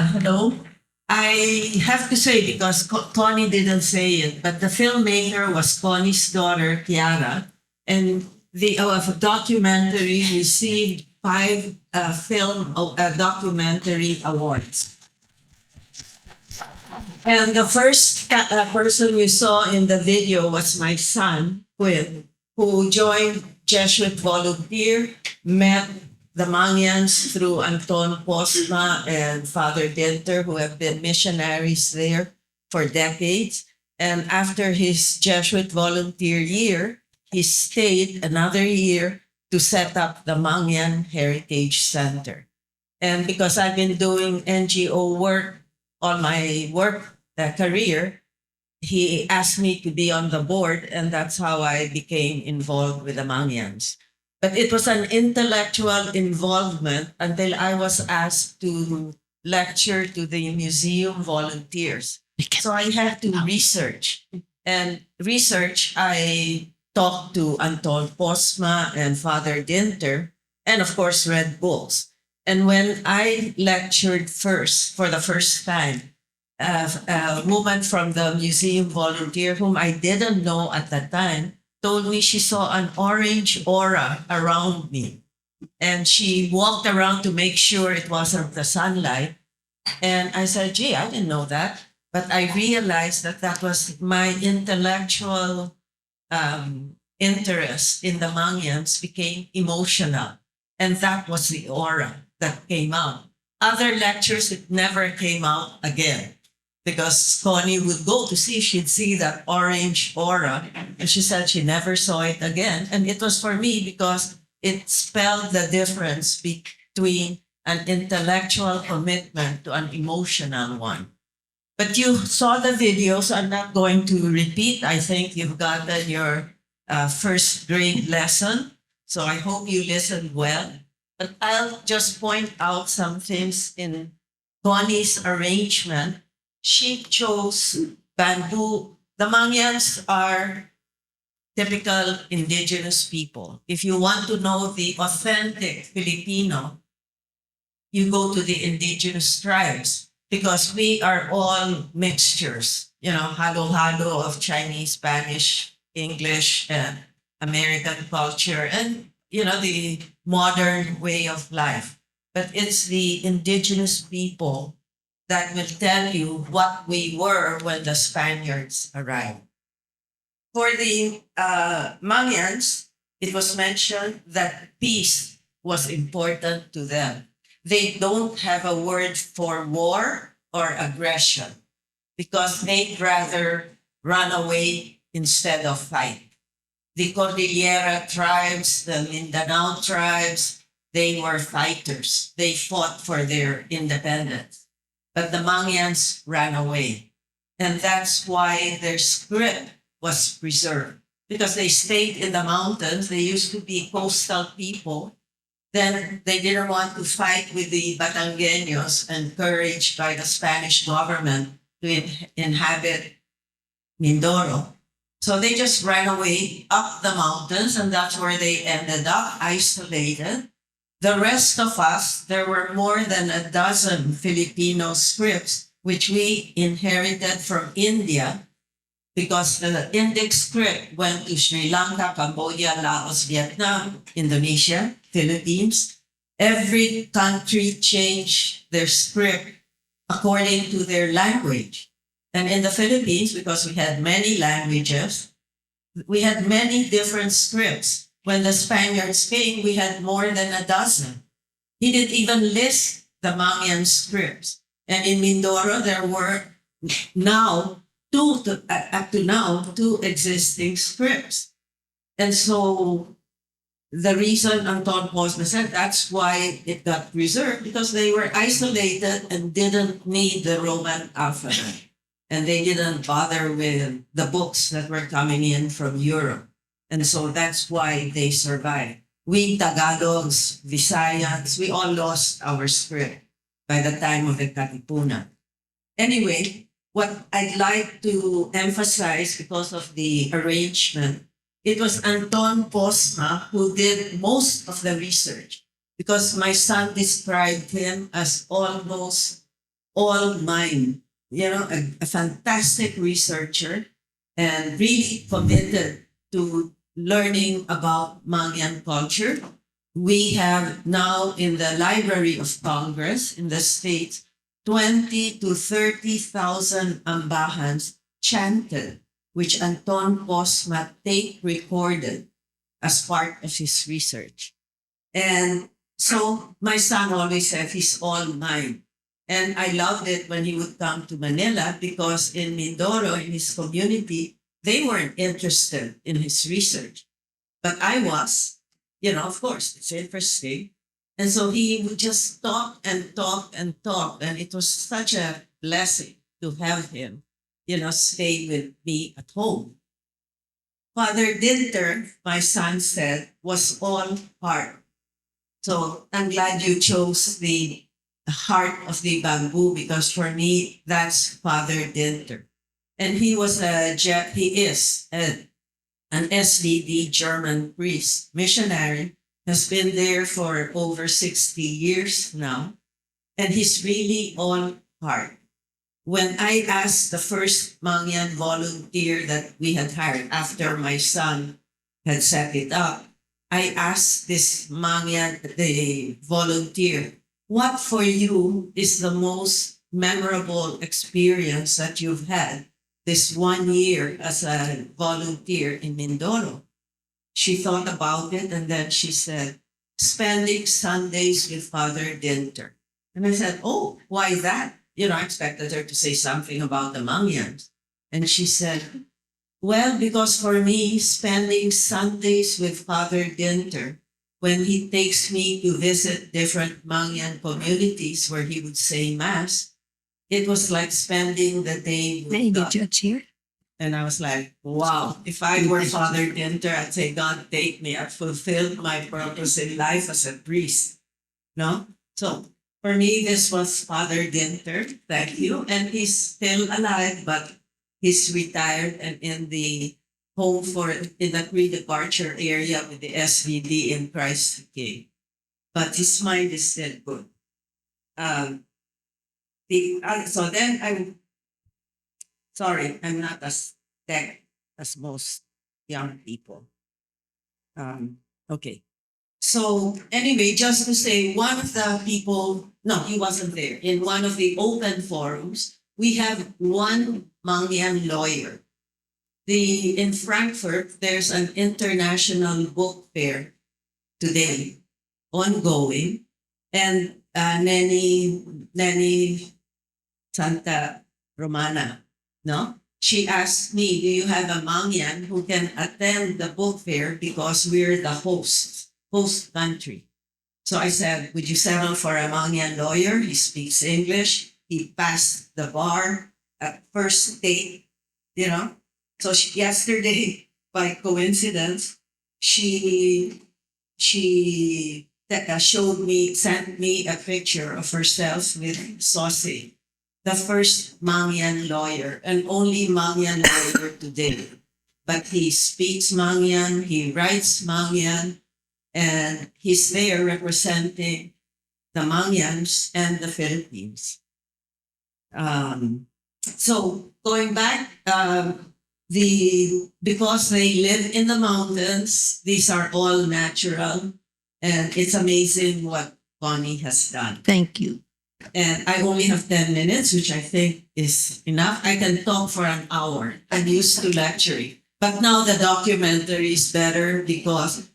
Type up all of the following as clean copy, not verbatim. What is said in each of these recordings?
Hello. I have to say, because Connie didn't say it, but the filmmaker was Connie's daughter, Kiara, and the documentary received five documentary awards. And the first person you saw in the video was my son, Quinn, who joined Jesuit volunteer, met the Mangyans through Anton Posma and Father Dinter, who have been missionaries there for decades. And after his Jesuit volunteer year, he stayed another year to set up the Mangyan Heritage Center. And because I've been doing NGO work on my work career, he asked me to be on the board, and that's how I became involved with the Mangyans. But it was an intellectual involvement until I was asked to lecture to the museum volunteers. So I had to research. And research, I talked to Anton Posma and Father Dinter, and of course, read books. And when I lectured first, for the first time, a woman from the museum volunteer, whom I didn't know at the time, told me she saw an orange aura around me. And she walked around to make sure it wasn't the sunlight. And I said, gee, I didn't know that. But I realized that that was my intellectual interest in the Mangyans became emotional. And that was the aura that came out. Other lectures, it never came out again because Connie would go to see, she'd see that orange aura, and she said she never saw it again. And it was for me because it spelled the difference between an intellectual commitment to an emotional one. But you saw the video, so I'm not going to repeat. I think you've gotten your first grade lesson. So I hope you listened well. But I'll just point out some things in Connie's arrangement. She chose bamboo. The Mangyans are typical indigenous people. If you want to know the authentic Filipino, you go to the indigenous tribes because we are all mixtures, halo-halo of Chinese, Spanish, English, and American culture, and, the modern way of life. But it's the indigenous people that will tell you what we were when the Spaniards arrived. For the Mangyans, it was mentioned that peace was important to them. They don't have a word for war or aggression because they'd rather run away instead of fight. The Cordillera tribes, the Mindanao tribes, they were fighters. They fought for their independence. But the Mangyans ran away. And that's why their script was preserved because they stayed in the mountains. They used to be coastal people. Then they didn't want to fight with the Batangueños, encouraged by the Spanish government to inhabit Mindoro. So they just ran away up the mountains, and that's where they ended up, isolated. The rest of us, there were more than a dozen Filipino scripts, which we inherited from India because the Indic script went to Sri Lanka, Cambodia, Laos, Vietnam, Indonesia, Philippines. Every country changed their script according to their language. And in the Philippines, because we had many languages, we had many different scripts. When the Spaniards came, we had more than a dozen. He didn't even list the Mangyan scripts. And in Mindoro, there were now up to now, two existing scripts. And so the reason Anton Posma said that's why it got preserved, because they were isolated and didn't need the Roman alphabet. And they didn't bother with the books that were coming in from Europe. And so that's why they survived. We Tagalogs, Visayas, we all lost our script by the time of the Katipunan. Anyway, what I'd like to emphasize because of the arrangement, it was Anton Posma who did most of the research because my son described him as almost all mine, a fantastic researcher and really committed to learning about Mangyan culture. We have now in the Library of Congress in the States 20 to 30,000 ambahans chanted, which Anton Posma tape recorded as part of his research. And so my son always said he's all mine. And I loved it when he would come to Manila because in Mindoro, in his community, they weren't interested in his research. But I was, of course, it's interesting. And so he would just talk and talk and talk. And it was such a blessing to have him, stay with me at home. Father Dinter, my son said, was all heart. So I'm glad you chose the heart of the bamboo because for me, that's Father Dinter. And he is an SVD German priest, missionary, has been there for over 60 years now. And he's really on heart. When I asked the first Mangyan volunteer that we had hired after my son had set it up, I asked this Mangyan, the volunteer, what for you is the most memorable experience that you've had this 1 year as a volunteer in Mindoro? She thought about it and then she said, spending Sundays with Father Dinter. And I said, oh, why that? I expected her to say something about the Mangyans. And she said, well, because for me, spending Sundays with Father Dinter, when he takes me to visit different Mangyan communities where he would say Mass, it was like spending the day with God. Judge here. And I was like, wow, if I were Father Dinter, I'd say, God, take me. I've fulfilled my purpose in life as a priest. No? So for me, this was Father Dinter. Thank you. And he's still alive, but he's retired and in the home in the pre-departure area with the SVD in Christ the King. But his mind is still good. So then I'm not as tech as most young people. Okay. So anyway, just to say, one of the people, no, he wasn't there. In one of the open forums, we have one Mangyan lawyer. In Frankfurt, there's an international book fair today, ongoing, and Neni Santa Romana, no? She asked me, do you have a Mangyan who can attend the book fair because we're the host country? So I said, would you settle for a Mangyan lawyer? He speaks English. He passed the bar at first state, So yesterday, by coincidence, she sent me a picture of herself with Saucy, the first Mangyan lawyer and only Mangyan lawyer today. But he speaks Mangyan, he writes Mangyan, and he's there representing the Mangyans and the Philippines. So going back, because they live in the mountains, these are all natural, and it's amazing what Connie has done. Thank you. And I only have 10 minutes, which I think is enough. I can talk for an hour. I'm used to lecturing. But now the documentary is better because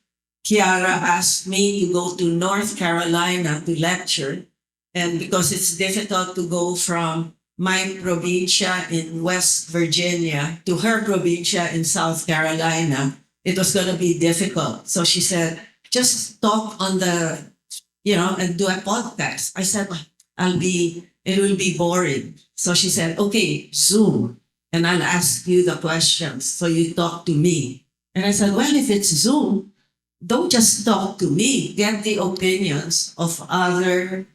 Kiara asked me to go to North Carolina to lecture. And because it's difficult to go from my provincia in West Virginia to her provincia in South Carolina, it was going to be difficult. So she said, just talk on and do a podcast. I said, it will be boring. So she said, okay, Zoom, and I'll ask you the questions. So you talk to me. And I said, well, if it's Zoom, don't just talk to me, get the opinions of other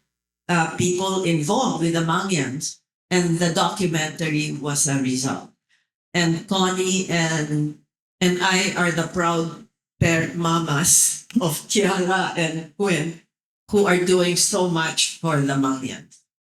people involved with the Mangyans. And the documentary was a result. And Connie and I are the proud mamas of Kiara and Quinn, who are doing so much for the Mangyans.